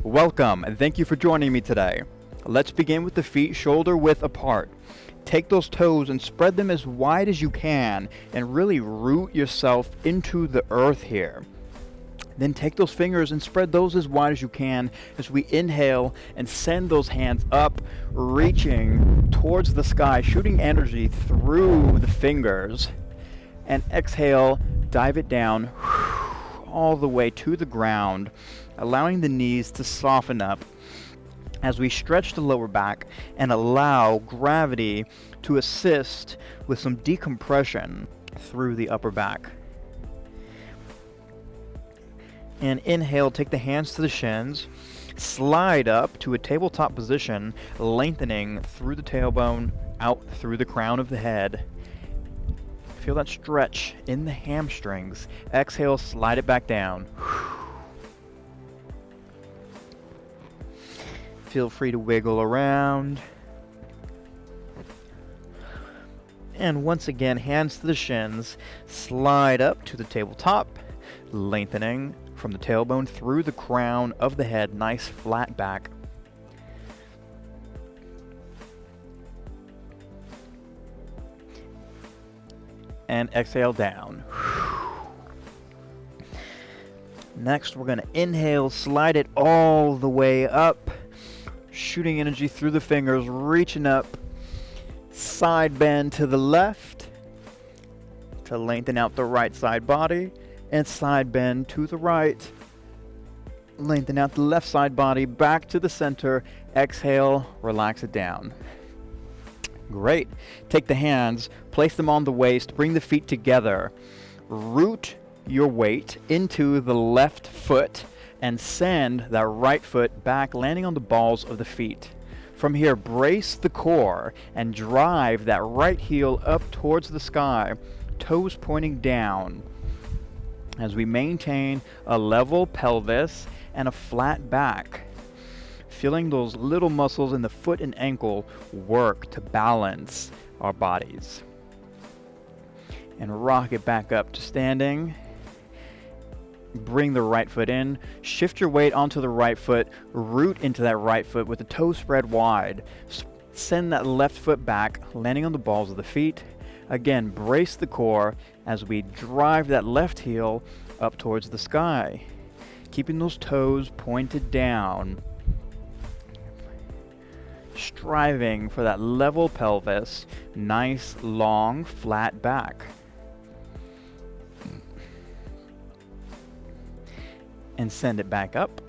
Welcome and thank you for joining me today. Let's begin with the feet shoulder width apart. Take those toes and spread them as wide as you can and really root yourself into the earth here. Then take those fingers and spread those as wide as you can as we inhale and send those hands up, reaching towards the sky, shooting energy through the fingers. And exhale, dive it down all the way to the ground, allowing the knees to soften up as we stretch the lower back and allow gravity to assist with some decompression through the upper back. And inhale, take the hands to the shins, slide up to a tabletop position, lengthening through the tailbone, out through the crown of the head. Feel that stretch in the hamstrings. Exhale, slide it back down. Feel free to wiggle around. And once again, hands to the shins, slide up to the tabletop, lengthening from the tailbone through the crown of the head, nice flat back. And exhale down. Next, we're going to inhale, slide it all the way up, shooting energy through the fingers, reaching up, side bend to the left to lengthen out the right side body, and side bend to the right, lengthen out the left side body, back to the center, exhale, relax it down. Great. Take the hands, place them on the waist, bring the feet together, root your weight into the left foot, and send that right foot back, landing on the balls of the feet. From here, brace the core and drive that right heel up towards the sky, toes pointing down, as we maintain a level pelvis and a flat back. Feeling those little muscles in the foot and ankle work to balance our bodies. And rock it back up to standing. Bring the right foot in, shift your weight onto the right foot, root into that right foot with the toes spread wide. Send that left foot back, landing on the balls of the feet. Again, brace the core as we drive that left heel up towards the sky, keeping those toes pointed down, striving for that level pelvis, nice, long, flat back. And send it back up,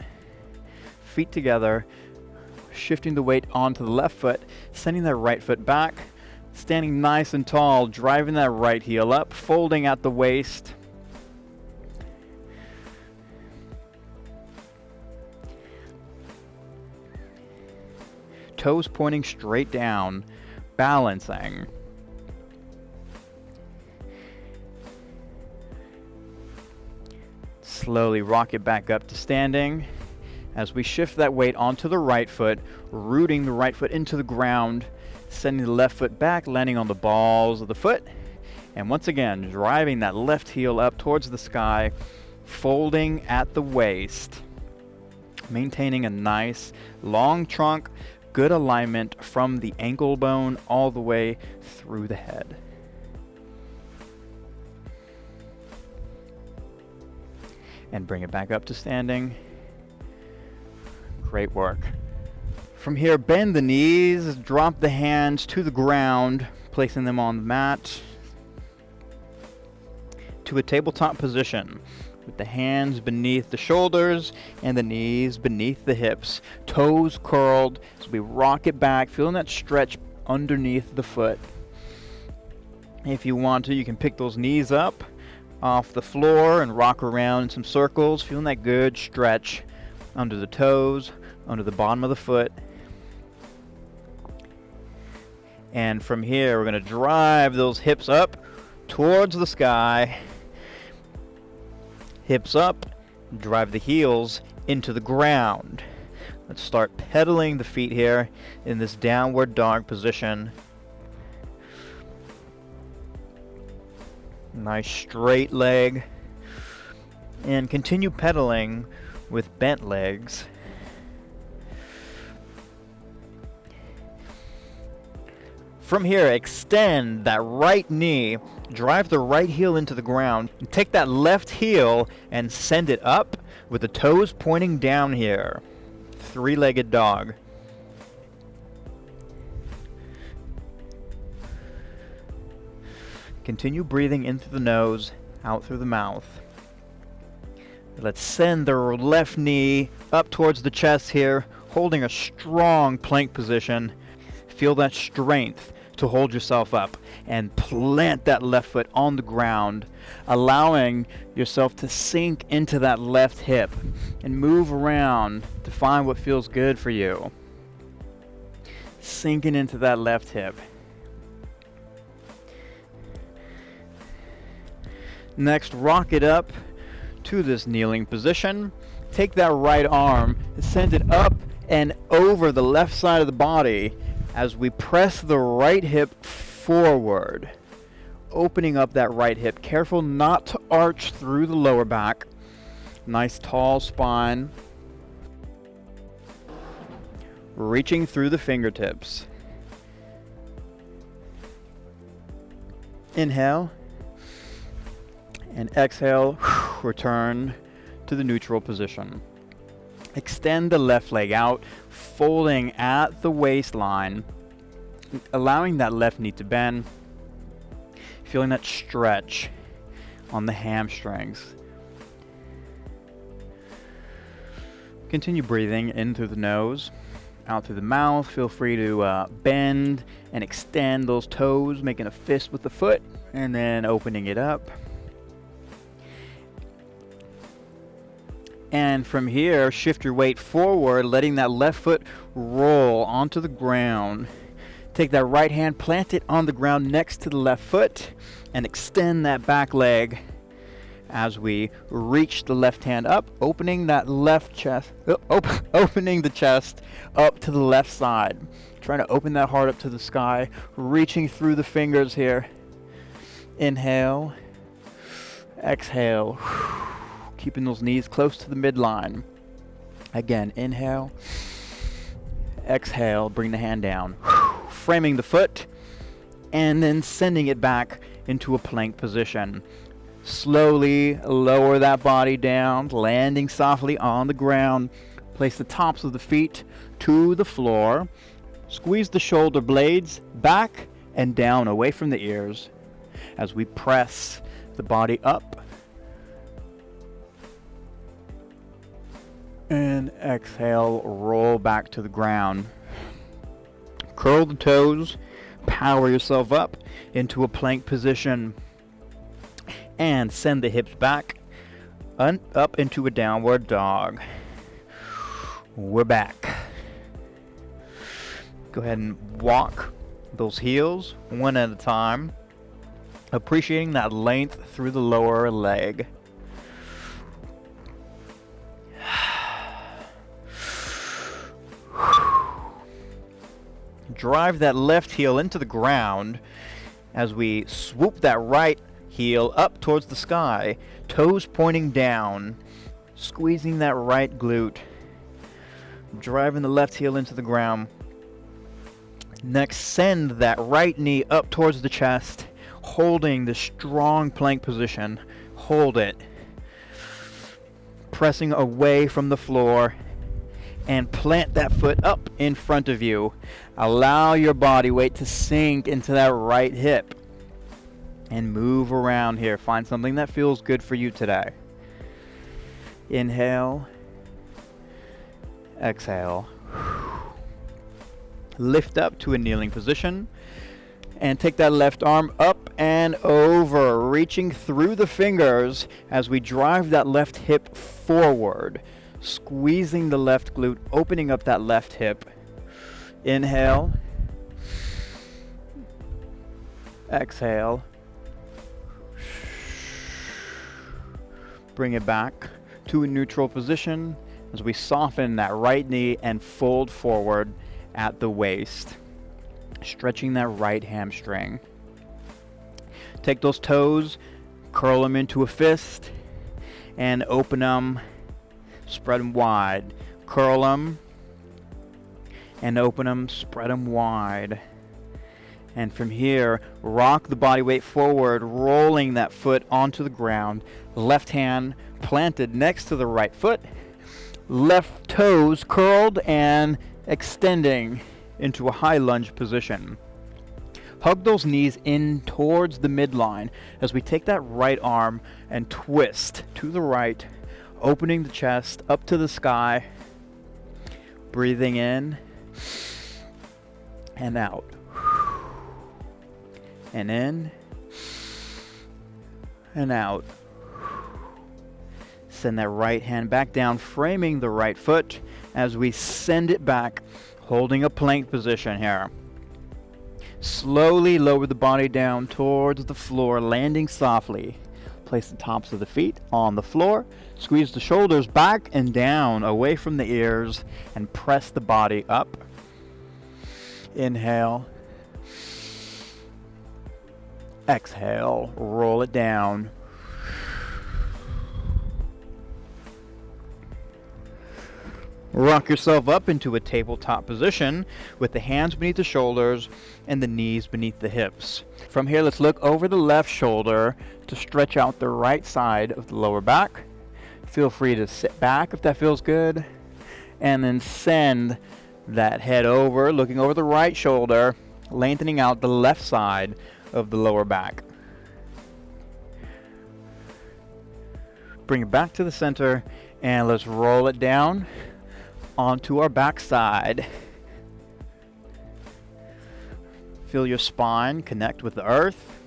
feet together, shifting the weight onto the left foot, sending that right foot back, standing nice and tall, driving that right heel up, folding at the waist. Toes pointing straight down, balancing. Slowly rock it back up to standing as we shift that weight onto the right foot, rooting the right foot into the ground, sending the left foot back, landing on the balls of the foot, and once again driving that left heel up towards the sky, folding at the waist, maintaining a nice long trunk, good alignment from the ankle bone all the way through the head. And bring it back up to standing. Great work. From here, bend the knees, drop the hands to the ground, placing them on the mat to a tabletop position with the hands beneath the shoulders and the knees beneath the hips, toes curled as we rock it back, feeling that stretch underneath the foot. If you want to, you can pick those knees up off the floor and rock around in some circles, feeling that good stretch under the toes, under the bottom of the foot. And from here, we're going to drive those hips up towards the sky. Hips up, drive the heels into the ground. Let's start pedaling the feet here in this downward dog position. Nice straight leg. And continue pedaling with bent legs. From here, extend that right knee, drive the right heel into the ground, and take that left heel and send it up with the toes pointing down here. Three-legged dog. Continue breathing in through the nose, out through the mouth. Let's send the left knee up towards the chest here, holding a strong plank position. Feel that strength to hold yourself up and plant that left foot on the ground, allowing yourself to sink into that left hip and move around to find what feels good for you. Sinking into that left hip. Next, rock it up to this kneeling position. Take that right arm and send it up and over the left side of the body as we press the right hip forward, opening up that right hip. Careful not to arch through the lower back. Nice tall spine. Reaching through the fingertips. Inhale. And exhale, return to the neutral position. Extend the left leg out, folding at the waistline, allowing that left knee to bend, feeling that stretch on the hamstrings. Continue breathing in through the nose, out through the mouth. Feel free to bend and extend those toes, making a fist with the foot, and then opening it up. And from here, shift your weight forward, letting that left foot roll onto the ground. Take that right hand, plant it on the ground next to the left foot, and extend that back leg as we reach the left hand up, opening that left chest, opening the chest up to the left side. Trying to open that heart up to the sky, reaching through the fingers here. Inhale, exhale. Keeping those knees close to the midline. Again, inhale, exhale, bring the hand down. Framing the foot, and then sending it back into a plank position. Slowly lower that body down, landing softly on the ground. Place the tops of the feet to the floor. Squeeze the shoulder blades back and down away from the ears as we press the body up. And exhale, roll back to the ground. Curl the toes, power yourself up into a plank position, and send the hips back, up into a downward dog. We're back. Go ahead and walk those heels one at a time, appreciating that length through the lower leg. Drive that left heel into the ground as we swoop that right heel up towards the sky, toes pointing down, squeezing that right glute, driving the left heel into the ground. Next, send that right knee up towards the chest, holding the strong plank position. Hold it, pressing away from the floor, and plant that foot up in front of you. Allow your body weight to sink into that right hip and move around here. Find something that feels good for you today. Inhale, exhale. Lift up to a kneeling position and take that left arm up and over, reaching through the fingers as we drive that left hip forward. Squeezing the left glute, opening up that left hip. Inhale. Exhale. Bring it back to a neutral position as we soften that right knee and fold forward at the waist, stretching that right hamstring. Take those toes, curl them into a fist, and open them. Spread them wide. Curl them and open them. Spread them wide. And from here, rock the body weight forward, rolling that foot onto the ground. Left hand planted next to the right foot. Left toes curled and extending into a high lunge position. Hug those knees in towards the midline as we take that right arm and twist to the right, opening the chest up to the sky. Breathing in and out. And in and out. Send that right hand back down, framing the right foot as we send it back, holding a plank position here. Slowly lower the body down towards the floor, landing softly. Place the tops of the feet on the floor. Squeeze the shoulders back and down, away from the ears, and press the body up. Inhale. Exhale. Roll it down. Rock yourself up into a tabletop position with the hands beneath the shoulders and the knees beneath the hips. From here, let's look over the left shoulder to stretch out the right side of the lower back. Feel free to sit back if that feels good. And then send that head over, looking over the right shoulder, lengthening out the left side of the lower back. Bring it back to the center and let's roll it down onto our backside. Feel your spine connect with the earth.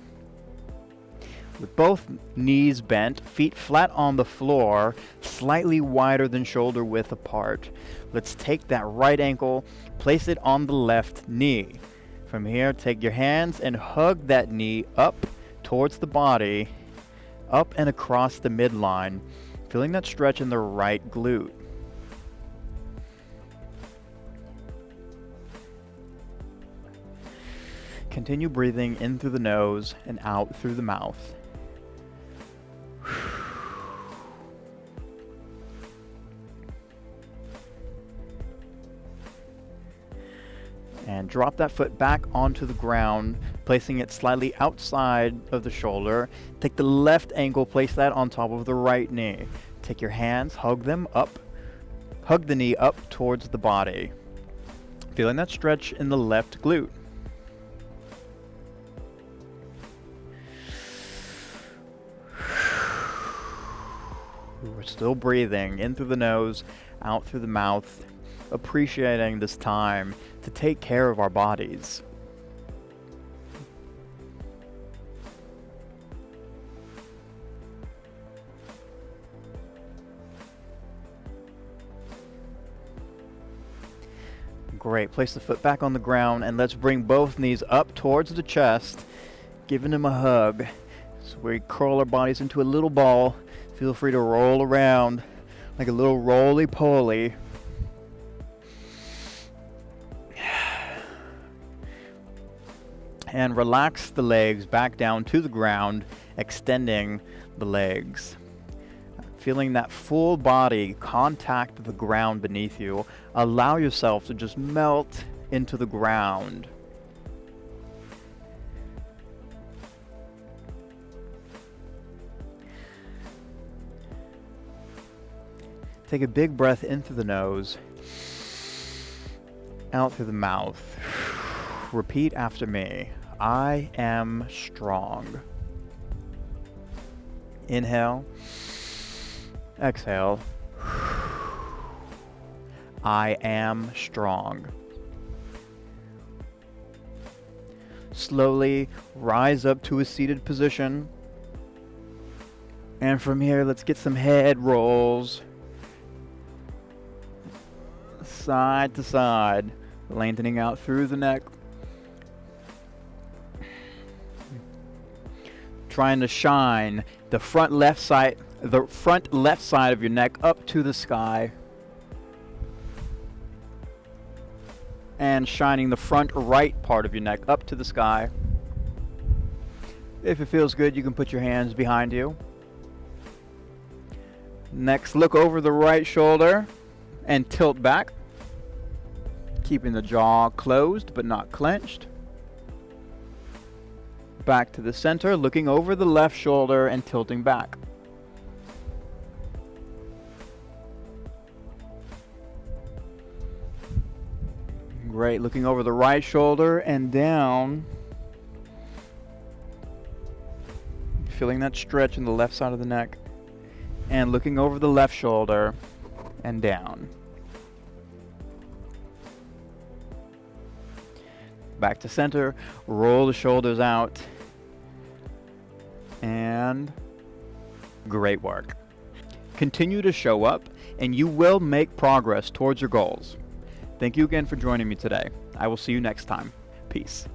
With both knees bent, feet flat on the floor, slightly wider than shoulder width apart. Let's take that right ankle, place it on the left knee. From here, take your hands and hug that knee up towards the body, up and across the midline, feeling that stretch in the right glute. Continue breathing in through the nose and out through the mouth. And drop that foot back onto the ground, placing it slightly outside of the shoulder. Take the left ankle, place that on top of the right knee. Take your hands, hug them up, hug the knee up towards the body. Feeling that stretch in the left glute. We're still breathing in through the nose, out through the mouth, appreciating this time to take care of our bodies. Great. Place the foot back on the ground and let's bring both knees up towards the chest, giving them a hug. So we curl our bodies into a little ball. Feel free to roll around like a little roly-poly. And relax the legs back down to the ground, extending the legs. Feeling that full body contact the ground beneath you. Allow yourself to just melt into the ground. Take a big breath in through the nose, out through the mouth. Repeat after me. I am strong. Inhale. Exhale. I am strong. Slowly rise up to a seated position. And from here, let's get some head rolls. Side to side, lengthening out through the neck. Trying to shine the front left side of your neck up to the sky. And shining the front right part of your neck up to the sky. If it feels good, you can put your hands behind you. Next, look over the right shoulder and tilt back, keeping the jaw closed but not clenched. Back to the center, looking over the left shoulder and tilting back. Great, looking over the right shoulder and down. Feeling that stretch in the left side of the neck. And looking over the left shoulder and down. Back to center, roll the shoulders out. And great work. Continue to show up and you will make progress towards your goals. Thank you again for joining me today. I will see you next time. Peace.